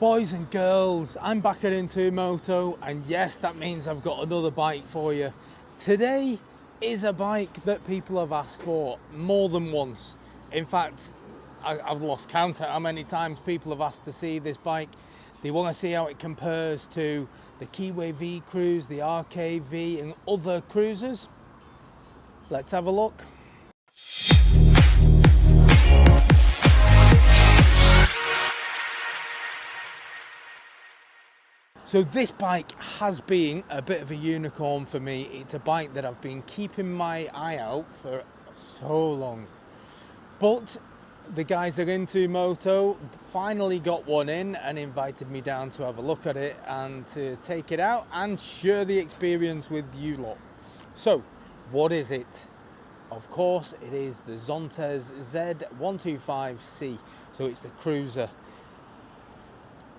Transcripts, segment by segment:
Boys and girls, I'm back at Into Moto, and yes, that means I've got another bike for you. Today is a bike that people have asked for more than once. In fact, I've lost count at how many times people have asked to see this bike. They want to see how it compares to the Keeway vcruise, the RKv and other cruisers. Let's have a look. So this bike has been a bit of a unicorn for me. It's a bike that I've been keeping my eye out for so long. But the guys at Into Moto finally got one in and invited me down to have a look at it and to take it out and share the experience with you lot. So, what is it? Of course, it is the Zontes ZT125C. So it's the cruiser.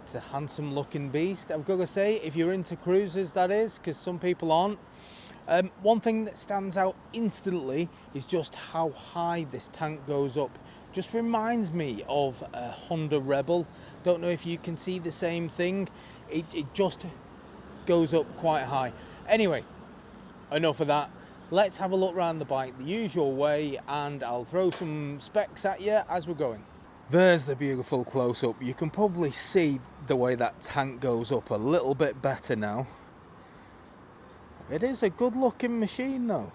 It's a handsome looking beast, I've got to say, if you're into cruisers, that is, because some people aren't. One thing that stands out instantly is just how high this tank goes up. Just reminds me of a Honda Rebel. Don't know if you can see the same thing. It just goes up quite high. Anyway, enough of that. Let's have a look around the bike the usual way, and I'll throw some specs at you as we're going. There's the beautiful close-up. You can probably see the way that tank goes up a little bit better now. It is a good looking machine though.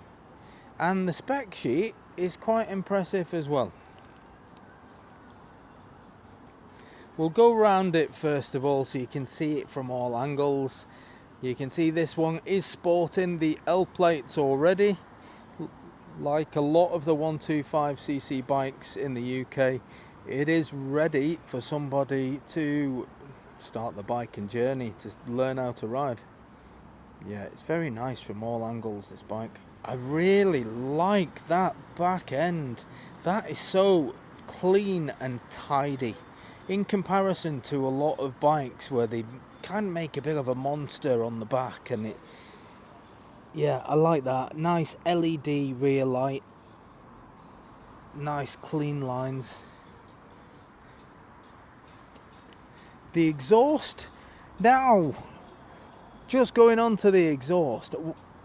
And the spec sheet is quite impressive as well. We'll go around it first of all so you can see it from all angles. You can see this one is sporting the L plates already. Like a lot of the 125cc bikes in the UK. It is ready for somebody to start the biking journey, to learn how to ride. Yeah, it's very nice from all angles, this bike. I really like that back end. That is so clean and tidy. In comparison to a lot of bikes where they can make a bit of a monster on the back, and it... Yeah, I like that. Nice LED rear light. Nice clean lines. The exhaust, now, just going on to the exhaust,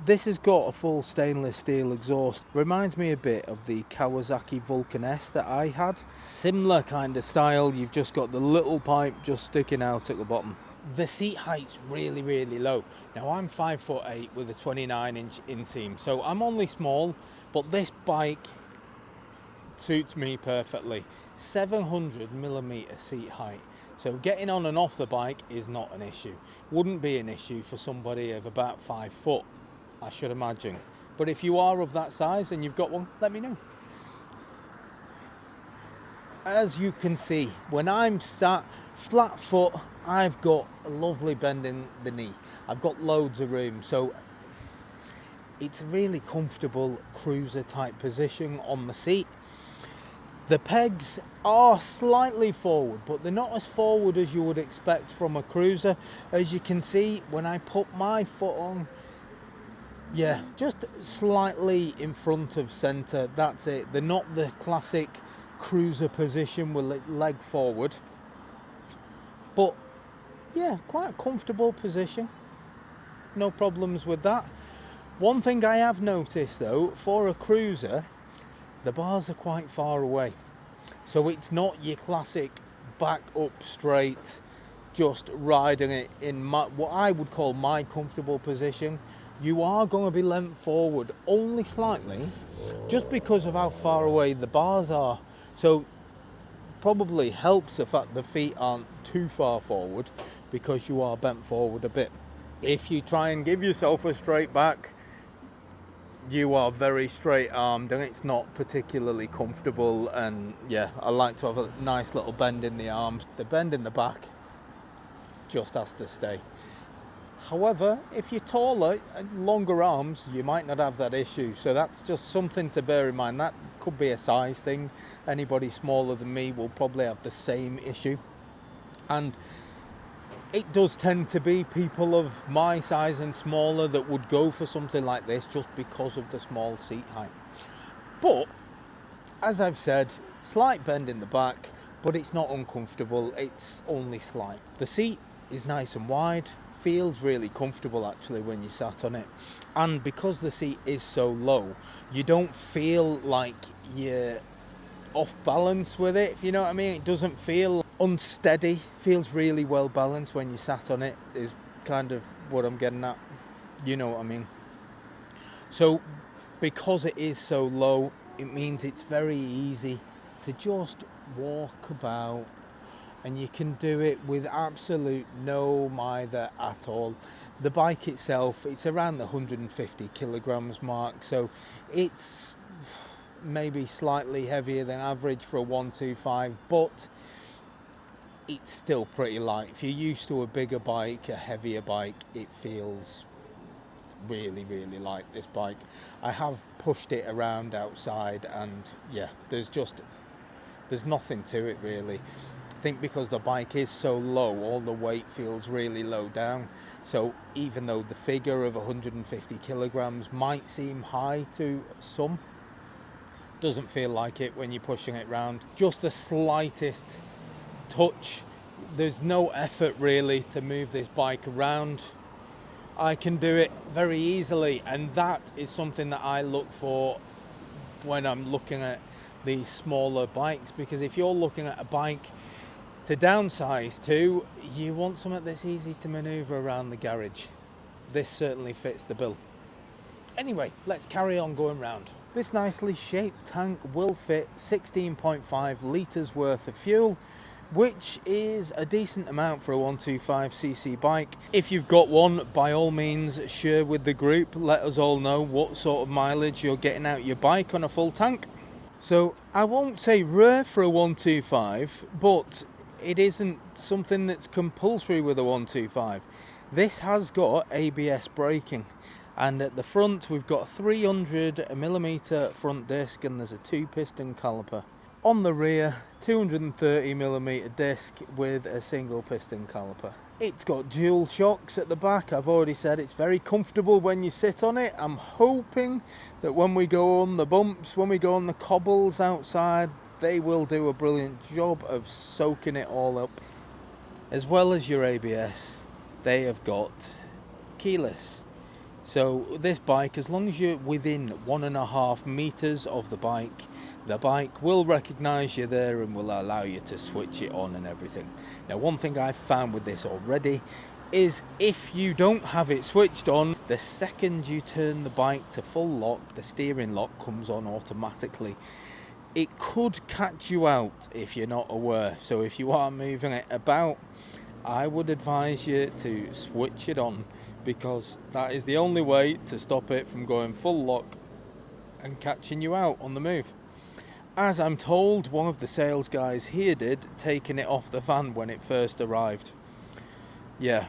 this has got a full stainless steel exhaust. Reminds me a bit of the Kawasaki Vulcan S that I had. Similar kind of style, you've just got the little pipe just sticking out at the bottom. The seat height's really, really low. Now I'm 5'8" with a 29-inch inseam, so I'm only small, but this bike suits me perfectly. 700mm seat height. So getting on and off the bike is not an issue. Wouldn't be an issue for somebody of about 5 foot, I should imagine. But if you are of that size and you've got one, let me know. As you can see, when I'm sat flat foot, I've got a lovely bend in the knee. I've got loads of room, so it's a really comfortable cruiser type position on the seat. The pegs are slightly forward, but they're not as forward as you would expect from a cruiser. As you can see, when I put my foot on, yeah, just slightly in front of centre, that's it. They're not the classic cruiser position with leg forward. But, yeah, quite a comfortable position. No problems with that. One thing I have noticed, though, for a cruiser, the bars are quite far away, so it's not your classic back up straight, just riding it in what I would call my comfortable position. You are going to be leant forward only slightly, just because of how far away the bars are. So probably helps the fact the feet aren't too far forward, because you are bent forward a bit. If you try and give yourself a straight back, you are very straight armed and it's not particularly comfortable. And yeah, I like to have a nice little bend in the arms. The bend in the back just has to stay. However, if you're taller and longer arms, you might not have that issue. So that's just something to bear in mind. That could be a size thing. Anybody smaller than me will probably have the same issue. And it does tend to be people of my size and smaller that would go for something like this just because of the small seat height. But, as I've said, slight bend in the back, but it's not uncomfortable, it's only slight. The seat is nice and wide, feels really comfortable actually when you sat on it, and because the seat is so low, you don't feel like you're off balance with it, if you know what I mean. It doesn't feel unsteady, feels really well balanced when you sat on it, is kind of what I'm getting at, you know what I mean. So because it is so low, it means it's very easy to just walk about, and you can do it with absolute no mither at all. The bike itself, it's around the 150 kilograms mark, so it's maybe slightly heavier than average for a 125, but it's still pretty light. If you're used to a bigger bike, a heavier bike, it feels really, really light, this bike. I have pushed it around outside, and yeah, there's nothing to it really. I think because the bike is so low, all the weight feels really low down. So even though the figure of 150 kilograms might seem high to some, doesn't feel like it when you're pushing it around. Just the slightest touch. There's no effort really to move this bike around. I can do it very easily, and that is something that I look for when I'm looking at these smaller bikes, because if you're looking at a bike to downsize to, you want something that's easy to maneuver around the garage. This certainly fits the bill. Anyway, let's carry on going round. This nicely shaped tank will fit 16.5 litres worth of fuel, which is a decent amount for a 125cc bike. If you've got one, by all means share with the group, let us all know what sort of mileage you're getting out your bike on a full tank. So I won't say rare for a 125, but it isn't something that's compulsory with a 125. This has got ABS braking, and at the front we've got a 300mm front disc, and there's a 2-piston caliper. On the rear, 230mm disc with a single piston caliper. It's got dual shocks at the back. I've already said it's very comfortable when you sit on it. I'm hoping that when we go on the bumps, when we go on the cobbles outside, they will do a brilliant job of soaking it all up. As well as your ABS, they have got keyless. So this bike, as long as you're within 1.5 meters of the bike will recognise you there and will allow you to switch it on and everything. Now, one thing I've found with this already is if you don't have it switched on, the second you turn the bike to full lock, the steering lock comes on automatically. It could catch you out if you're not aware. So if you are moving it about, I would advise you to switch it on, because that is the only way to stop it from going full lock and catching you out on the move. As I'm told, one of the sales guys here did, taking it off the van when it first arrived. Yeah,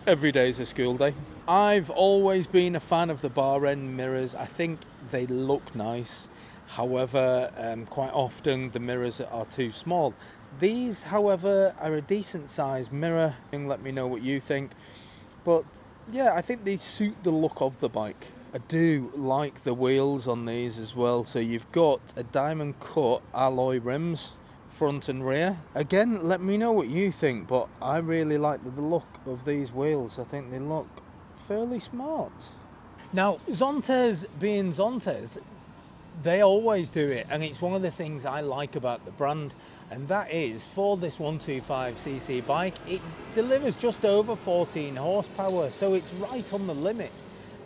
every day's a school day. I've always been a fan of the bar end mirrors. I think they look nice. However, quite often the mirrors are too small. These, however, are a decent sized mirror. Let me know what you think. But yeah, I think they suit the look of the bike. I do like the wheels on these as well. So you've got a diamond cut alloy rims, front and rear. Again, let me know what you think, but I really like the look of these wheels. I think they look fairly smart. Now, Zontes being Zontes, they always do it, and it's one of the things I like about the brand, and that is, for this 125cc bike, it delivers just over 14 horsepower, so it's right on the limit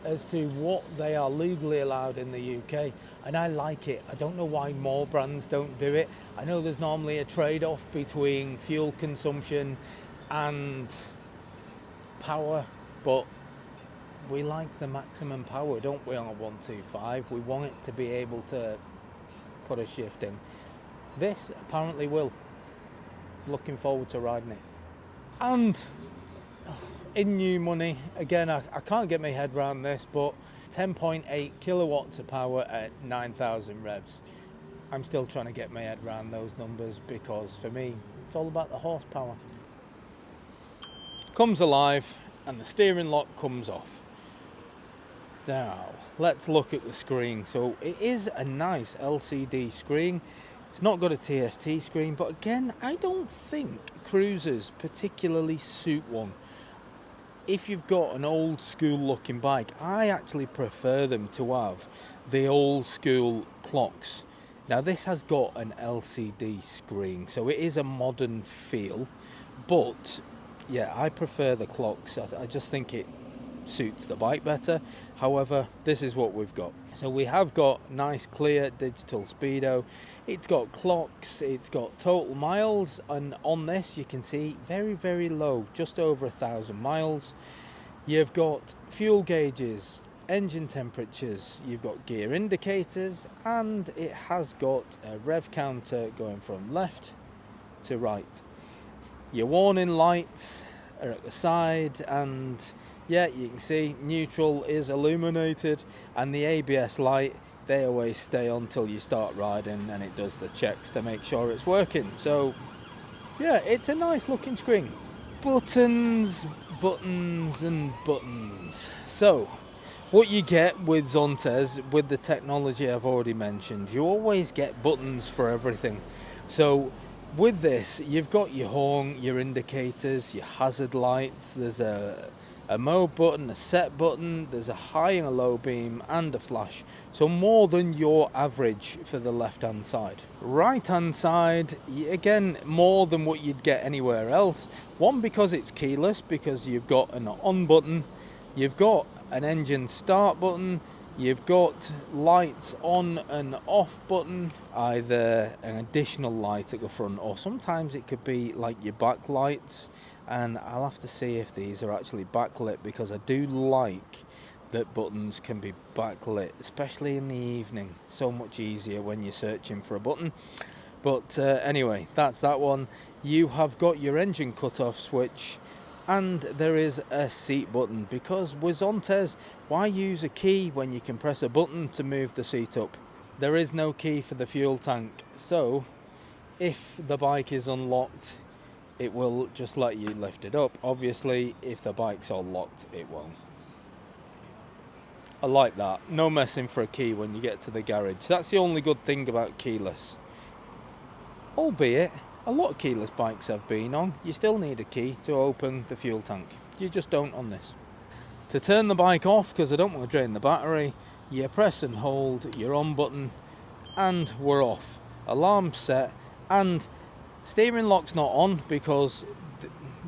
as to what they are legally allowed in the UK, and I like it. I don't know why more brands don't do it. I know there's normally a trade-off between fuel consumption and power, but we like the maximum power, don't we, on a 125? We want it to be able to put a shift in. This apparently will. Looking forward to riding it. And in new money, again, I can't get my head around this, but 10.8 kilowatts of power at 9,000 revs. I'm still trying to get my head around those numbers, because for me, it's all about the horsepower. Comes alive and the steering lock comes off. Now, let's look at the screen. So it is a nice LCD screen. It's not got a TFT screen, but again, I don't think cruisers particularly suit one. If you've got an old school looking bike, I actually prefer them to have the old school clocks. Now this has got an LCD screen, so it is a modern feel, but yeah, I prefer the clocks. I just think it suits the bike better. However, this is what we've got. So we have got nice clear digital speedo. It's got clocks, it's got total miles, and on this you can see very, very low, just over 1,000 miles. You've got fuel gauges, engine temperatures, you've got gear indicators, and it has got a rev counter going from left to right. Your warning lights are at the side, and yeah, you can see neutral is illuminated, and the ABS light, they always stay on till you start riding, and it does the checks to make sure it's working. So yeah, it's a nice looking screen. Buttons, buttons and buttons. So what you get with Zontes, with the technology I've already mentioned, you always get buttons for everything. So with this, you've got your horn, your indicators, your hazard lights, there's a mode button, a set button, there's a high and a low beam, and a flash. So more than your average for the left hand side. Right hand side, again, more than what you'd get anywhere else. One, because it's keyless, because you've got an on button, you've got an engine start button, you've got lights on and off button, either an additional light at the front, or sometimes it could be like your back lights. And I'll have to see if these are actually backlit, because I do like that buttons can be backlit, especially in the evening. So much easier when you're searching for a button. But anyway, that's that one. You have got your engine cutoff switch, and there is a seat button, because with Zontes, why use a key when you can press a button to move the seat up? There is no key for the fuel tank, so if the bike is unlocked, it will just let you lift it up. Obviously, if the bike's all locked, it won't. I like that. No messing for a key when you get to the garage. That's the only good thing about keyless. Albeit, a lot of keyless bikes I've been on, you still need a key to open the fuel tank. You just don't on this. To turn the bike off, because I don't want to drain the battery, you press and hold your on button, and we're off. Alarm set, and steering lock's not on because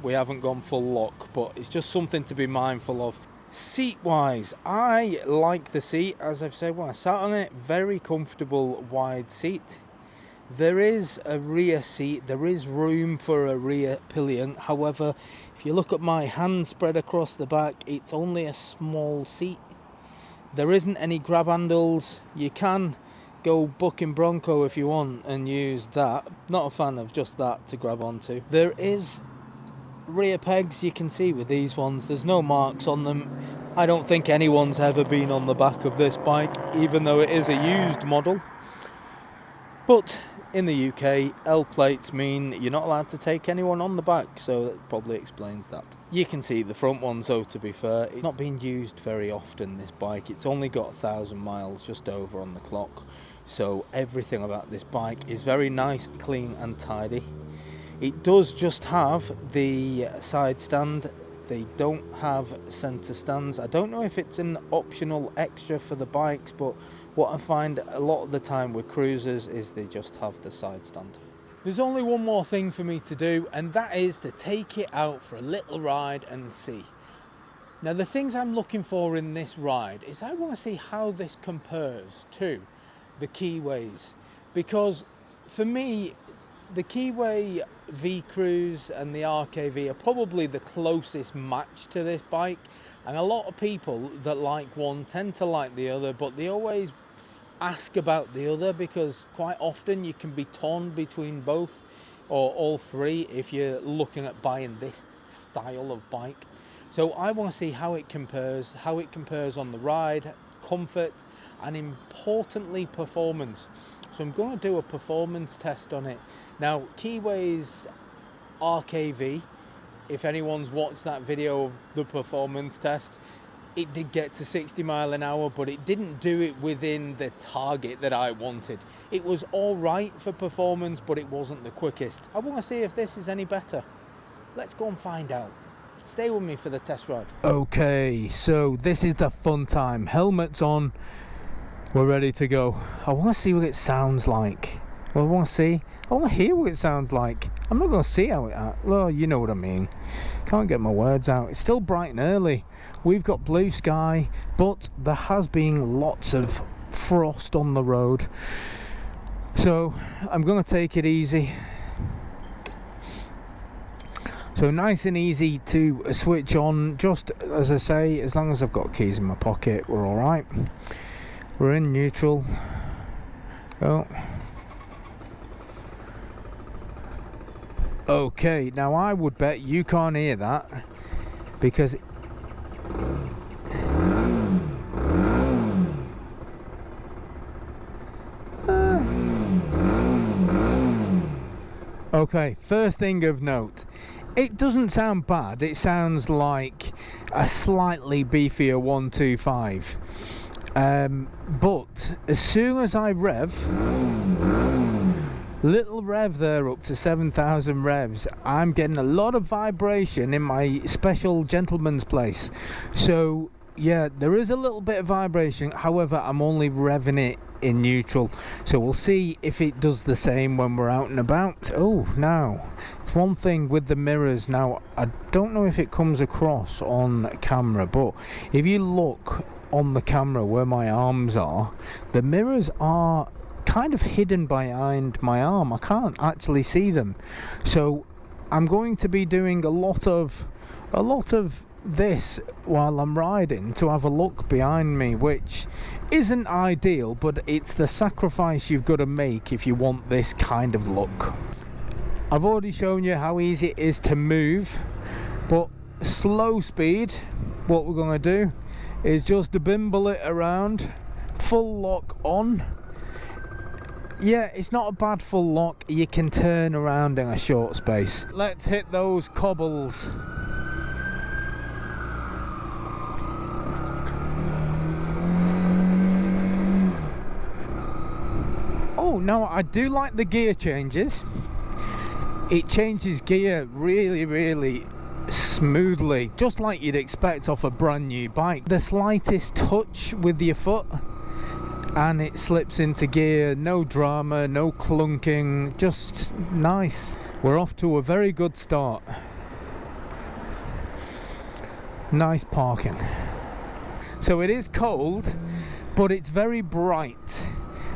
we haven't gone full lock, but it's just something to be mindful of. Seat wise, I like the seat, as I've said when I sat on it, very comfortable wide seat. There is a rear seat, there is room for a rear pillion. However, if you look at my hand spread across the back, it's only a small seat. There isn't any grab handles. You can go bucking bronco if you want and use that. Not a fan of just that to grab onto. There is rear pegs, you can see with these ones, there's no marks on them. I don't think anyone's ever been on the back of this bike, even though it is a used model. But in the UK, L plates mean you're not allowed to take anyone on the back, so that probably explains that. You can see the front ones, though, to be fair, it's not being used very often, this bike. It's only got 1,000 miles just over on the clock. So everything about this bike is very nice, clean and tidy. It does just have the side stand. They don't have centre stands. I don't know if it's an optional extra for the bikes, but what I find a lot of the time with cruisers is they just have the side stand. There's only one more thing for me to do, and that is to take it out for a little ride and see. Now, the things I'm looking for in this ride is I want to see how this compares to the Keeways, because for me the Keeway vcruise and the RKv are probably the closest match to this bike, and a lot of people that like one tend to like the other, but they always ask about the other because quite often you can be torn between both or all three if you're looking at buying this style of bike. So I want to see how it compares on the ride, comfort, and importantly performance. So I'm going to do a performance test on it. Now, Keeway's RKv, if anyone's watched that video of the performance test, it did get to 60 mile an hour, but it didn't do it within the target that I wanted. It was all right for performance, but it wasn't the quickest. I want to see if this is any better. Let's go and find out. Stay with me for the test ride. Okay, so this is the fun time. Helmets on, we're ready to go. I want to see what it sounds like. Well, I want to hear what it sounds like. I'm not going to see how it acts. Well, you know what I mean. Can't get my words out. It's still bright and early. We've got blue sky, but there has been lots of frost on the road. So I'm going to take it easy. So nice and easy to switch on. Just as I say, as long as I've got keys in my pocket, we're all right. We're in neutral. Oh. Okay, now I would bet you can't hear that because okay, first thing of note, it doesn't sound bad. It sounds like a slightly beefier 125, but as soon as I rev, little rev there up to 7,000 revs, I'm getting a lot of vibration in my special gentleman's place. So yeah, there is a little bit of vibration. However, I'm only revving it in neutral, so we'll see if it does the same when we're out and about. Oh, now it's one thing with the mirrors. Now I don't know if it comes across on camera, but if you look on the camera where my arms are, the mirrors are kind of hidden behind my arm. I can't actually see them, so I'm going to be doing a lot of this while I'm riding to have a look behind me, which isn't ideal, but it's the sacrifice you've got to make if you want this kind of look. I've already shown you how easy it is to move, but slow speed, what we're going to do is just bimble it around, full lock on. Yeah, it's not a bad full lock. You can turn around in a short space. Let's hit those cobbles. Oh, now I do like the gear changes. It changes gear really smoothly, just like you'd expect off a brand new bike. The slightest touch with your foot and it slips into gear. No drama, no clunking, just nice. We're off to a very good start. Nice parking. So it is cold, but it's very bright,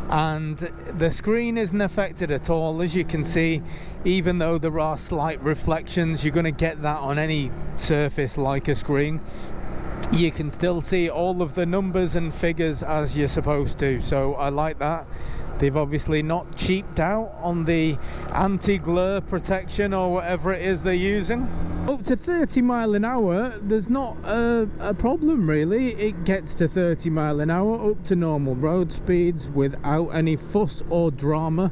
and the screen isn't affected at all. As you can see, even though there are slight reflections, you're going to get that on any surface like a screen. You can still see all of the numbers and figures as you're supposed to, so I like that. They've obviously not cheaped out on the anti-glare protection or whatever it is they're using. Up to 30 mile an hour, there's not a problem really. It gets to 30 mile an hour up to normal road speeds without any fuss or drama.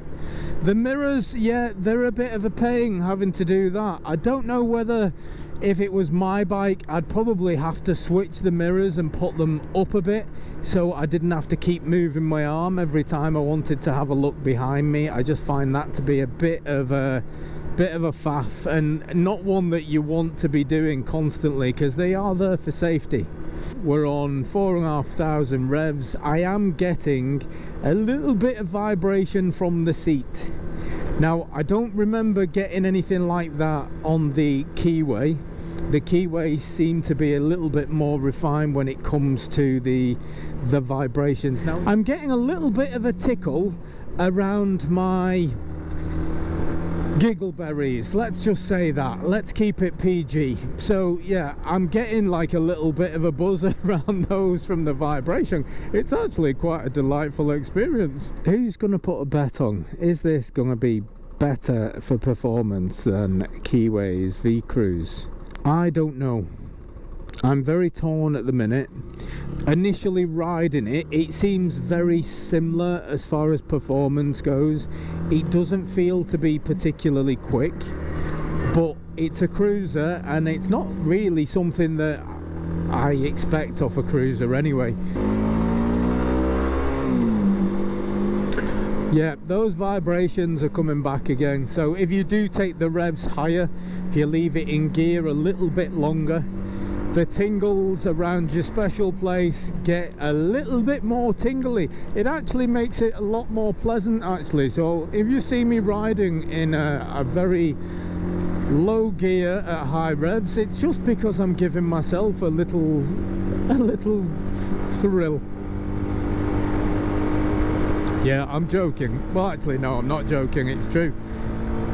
The mirrors, yeah, they're a bit of a pain having to do that. I don't know whether, if it was my bike, I'd probably have to switch the mirrors and put them up a bit so I didn't have to keep moving my arm every time I wanted to have a look behind me. I just find that to be a bit of a faff, and not one that you want to be doing constantly, because they are there for safety. We're on 4,500 revs. I am getting a little bit of vibration from the seat. Now, I don't remember getting anything like that on the Keeway. The Keeways seem to be a little bit more refined when it comes to the vibrations. Now, I'm getting a little bit of a tickle around my giggleberries, let's just say that. Let's keep it PG. So yeah, I'm getting like a little bit of a buzz around those from the vibration. It's actually quite a delightful experience. Who's gonna put a bet on? Is this gonna be better for performance than Keeway's vcruise? I don't know. I'm very torn at the minute. Initially riding it, it seems very similar as far as performance goes. It doesn't feel to be particularly quick, but it's a cruiser and it's not really something that I expect off a cruiser anyway. Yeah, those vibrations are coming back again. So if you do take the revs higher, if you leave it in gear a little bit longer, the tingles around your special place get a little bit more tingly. It actually makes it a lot more pleasant actually. So if you see me riding in a very low gear at high revs, it's just because I'm giving myself a little thrill. Yeah, I'm joking. Well, actually, no, I'm not joking. It's true.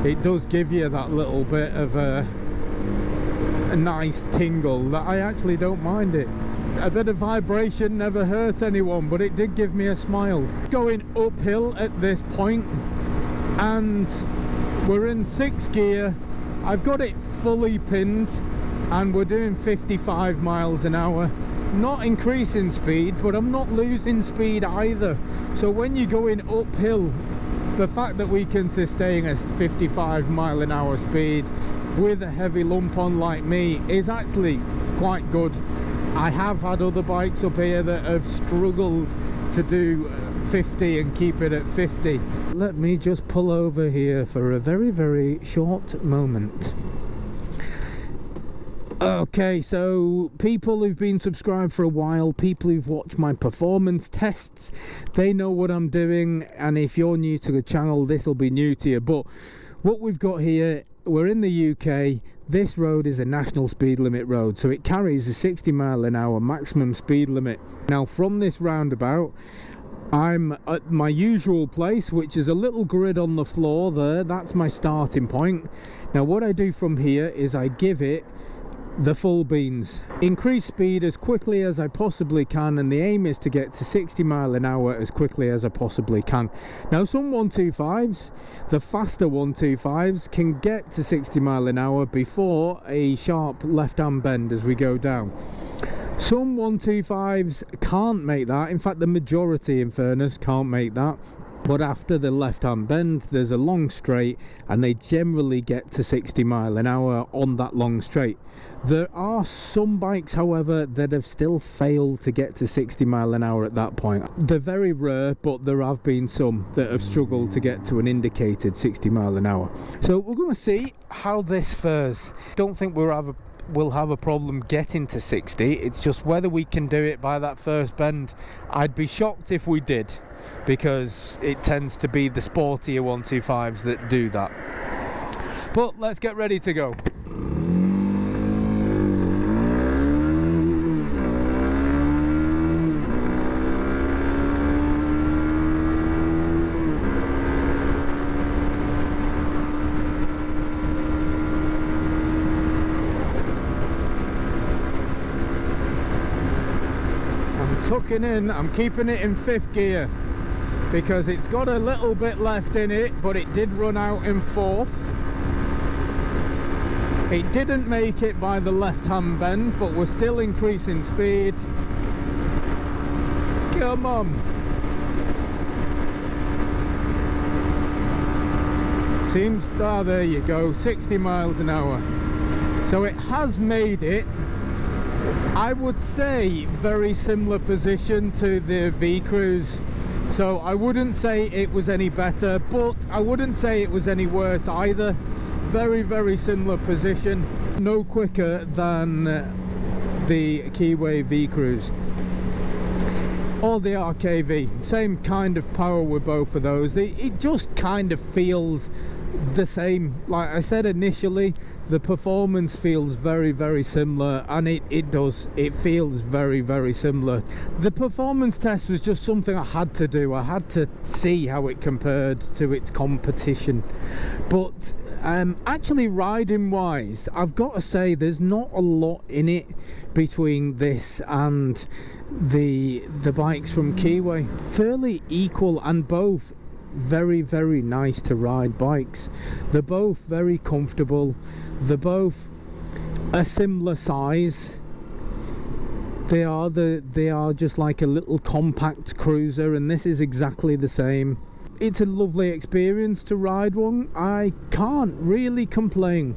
It does give you that little bit of a nice tingle that I actually don't mind it. A bit of vibration never hurt anyone, but it did give me a smile. Going uphill at this point, and we're in 6th gear. I've got it fully pinned, and we're doing 55 miles an hour. Not increasing speed, but I'm not losing speed either. So when you're going uphill, the fact that we can sustain a 55 mile an hour speed with a heavy lump on like me is actually quite good. I have had other bikes up here that have struggled to do 50 and keep it at 50. Let me just pull over here for a very short moment. Okay, so people who've been subscribed for a while, people who've watched my performance tests, they know what I'm doing, and if you're new to the channel, this will be new to you. But what we've got here, we're in the UK. This road is a national speed limit road, so it carries a 60 mile an hour maximum speed limit. Now from this roundabout, I'm at my usual place, which is a little grid on the floor there. That's my starting point. Now what I do from here is I give it the full beans, increase speed as quickly as I possibly can, and the aim is to get to 60 mile an hour as quickly as I possibly can. Now some 125s, the faster 125s, can get to 60 mile an hour before a sharp left hand bend as we go down. Some 125s can't make that. In fact, the majority, in fairness, can't make that. But after the left hand bend, there's a long straight, and they generally get to 60 mile an hour on that long straight. There are some bikes, however, that have still failed to get to 60 mile an hour at that point. They're very rare, but there have been some that have struggled to get to an indicated 60 mile an hour. So we're going to see how this fares. Don't think we'll have a problem getting to 60. It's just whether we can do it by that first bend. I'd be shocked if we did, because it tends to be the sportier 125s that do that. But let's get ready to go. I'm tucking in, I'm keeping it in 5th gear, because it's got a little bit left in it, but it did run out in 4th. It didn't make it by the left hand bend, but we're still increasing speed. Come on. Seems, there you go, 60 miles an hour. So it has made it, I would say, very similar position to the vcruise. So I wouldn't say it was any better, but I wouldn't say it was any worse either. Very similar position. No quicker than the Keeway vcruise or the RKv. Same kind of power with both of those. It just kind of feels the same. Like I said initially, the performance feels very similar, and it does. It feels very similar. The performance test was just something I had to do. I had to see how it compared to its competition. But actually, riding wise, I've got to say there's not a lot in it between this and the bikes from Keeway. Fairly equal, and both very nice to ride bikes. They're both very comfortable. They're both a similar size. They are just like a little compact cruiser, and this is exactly the same. it's a lovely experience to ride one. I can't really complain.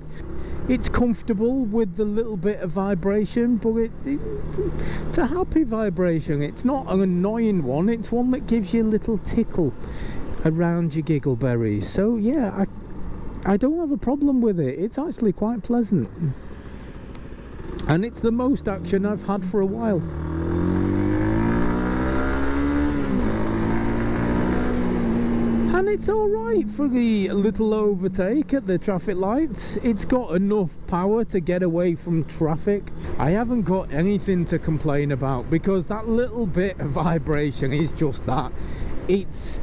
It's comfortable with the little bit of vibration, but it's a happy vibration. It's not an annoying one, it's one that gives you a little tickle around your giggle berries. So yeah, I don't have a problem with it. It's actually quite pleasant, and it's the most action I've had for a while. And it's alright for the little overtake at the traffic lights. It's got enough power to get away from traffic. I haven't got anything to complain about, because that little bit of vibration is just that. It's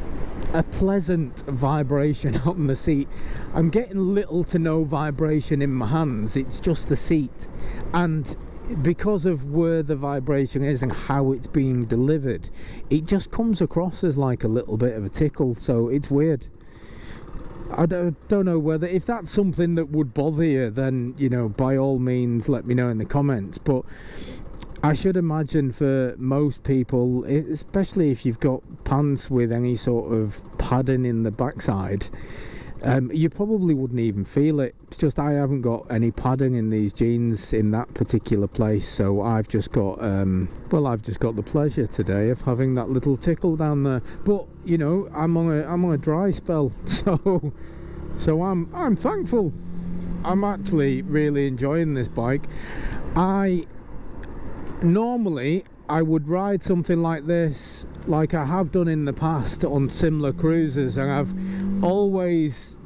a pleasant vibration on the seat. I'm getting little to no vibration in my hands. It's just the seat, and because of where the vibration is and how it's being delivered, it just comes across as like a little bit of a tickle. So it's weird. I don't know whether, if that's something that would bother you, then, you know, by all means let me know in the comments. But I should imagine for most people, especially if you've got pants with any sort of padding in the backside, you probably wouldn't even feel it. It's just I haven't got any padding in these jeans in that particular place, so I've just got I've just got the pleasure today of having that little tickle down there. But you know, I'm on a dry spell, so I'm thankful. I'm actually really enjoying this bike. Normally I would ride something like this, like I have done in the past on similar cruises, and I've always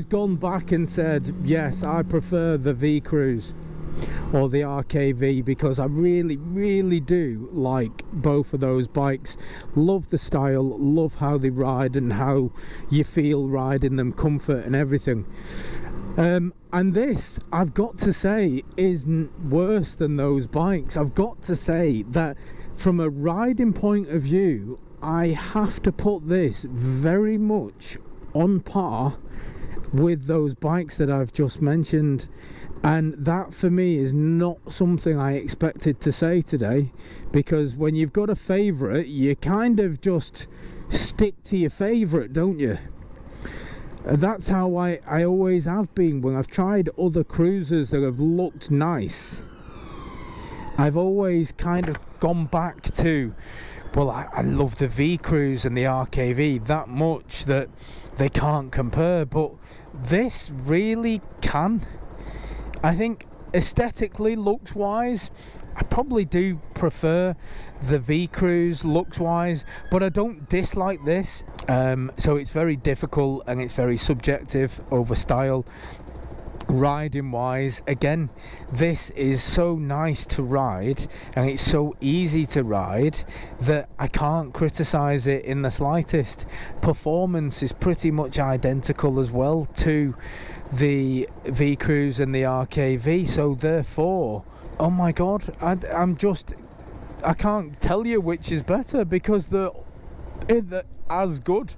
gone back and said, yes, I prefer the vcruise or the RKv, because I really do like both of those bikes. Love the style, love how they ride and how you feel riding them, comfort and everything. And this, I've got to say, is worse than those bikes. I've got to say that from a riding point of view, I have to put this very much on par with those bikes that I've just mentioned. And that for me is not something I expected to say today, because when you've got a favourite, you kind of just stick to your favourite, don't you? That's how I always have been. When I've tried other cruisers that have looked nice, I've always kind of gone back to, well, I love the vcruise and the RKv that much that they can't compare, but this really can. I think aesthetically, looks wise, I probably do prefer the vcruise looks wise, but I don't dislike this. So it's very difficult and it's very subjective over style. Riding wise, again, this is so nice to ride and it's so easy to ride that I can't criticize it in the slightest. Performance is pretty much identical as well to the vcruise and the RKv, so therefore, oh my god, I can't tell you which is better, because they're as good.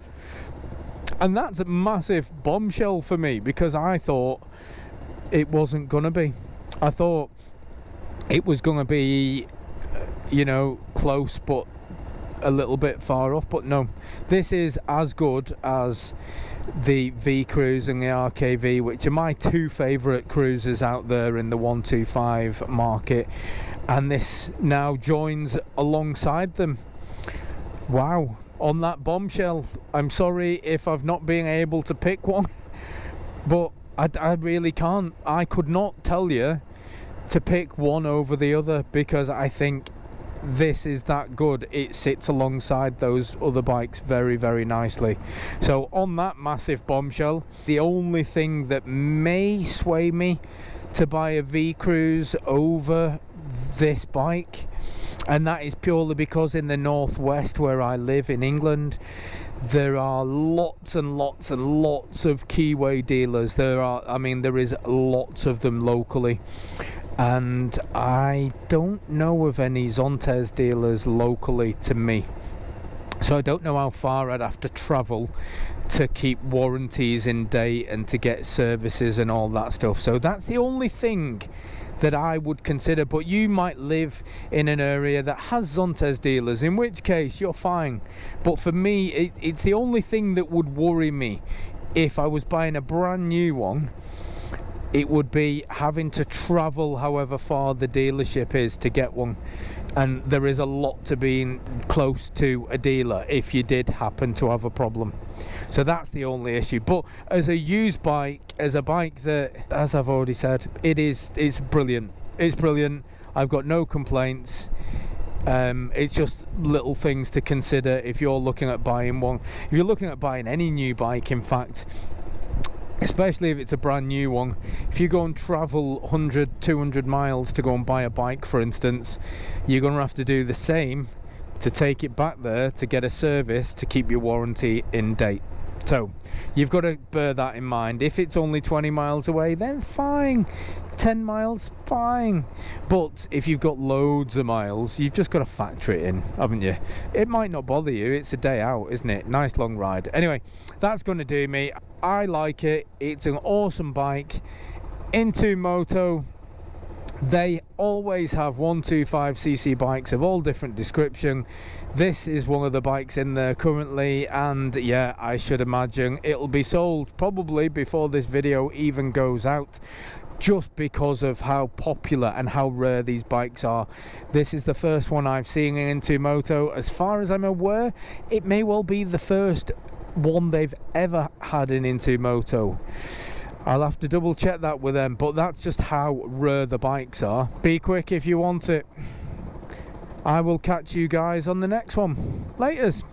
And that's a massive bombshell for me, because I thought it wasn't gonna be. I thought it was gonna be, you know, close but a little bit far off, but no, this is as good as the vcruise and the RKv, which are my two favourite cruisers out there in the 125 market, and this now joins alongside them. Wow, on that bombshell. I'm sorry if I've not been able to pick one, but I really can't. I could not tell you to pick one over the other, because I think this is that good. It sits alongside those other bikes very, very nicely. So on that massive bombshell, the only thing that may sway me to buy a vcruise over this bike, and that is purely because in the northwest where I live in England, there are lots and lots and lots of Keeway dealers. There is lots of them locally, and I don't know of any Zontes dealers locally to me, so I don't know how far I'd have to travel to keep warranties in date and to get services and all that stuff. So that's the only thing that I would consider, but you might live in an area that has Zontes dealers, in which case you're fine. But for me, it's the only thing that would worry me if I was buying a brand new one. It would be having to travel however far the dealership is to get one, and there is a lot to being close to a dealer if you did happen to have a problem. So that's the only issue. But as a used bike, as a bike that, as I've already said, it's brilliant. It's brilliant. I've got no complaints. It's just little things to consider if you're looking at buying one. If you're looking at buying any new bike, in fact, especially if it's a brand new one, if you go and travel 100, 200 miles to go and buy a bike, for instance, you're going to have to do the same to take it back there to get a service to keep your warranty in date. So you've got to bear that in mind. If it's only 20 miles away, then fine. 10 miles, fine. But if you've got loads of miles, you've just got to factor it in, haven't you? It might not bother you. It's a day out, isn't it? Nice long ride. Anyway, that's going to do me. I like it. It's an awesome bike. Into Moto, they always have 125cc bikes of all different description. This is one of the bikes in there currently, and yeah, I should imagine it'll be sold probably before this video even goes out, just because of how popular and how rare these bikes are. This is the first one I've seen into Moto. As far as I'm aware, it may well be the first one they've ever had into Moto. I'll have to double check that with them, but that's just how rare the bikes are. Be quick if you want it. I will catch you guys on the next one. Laters.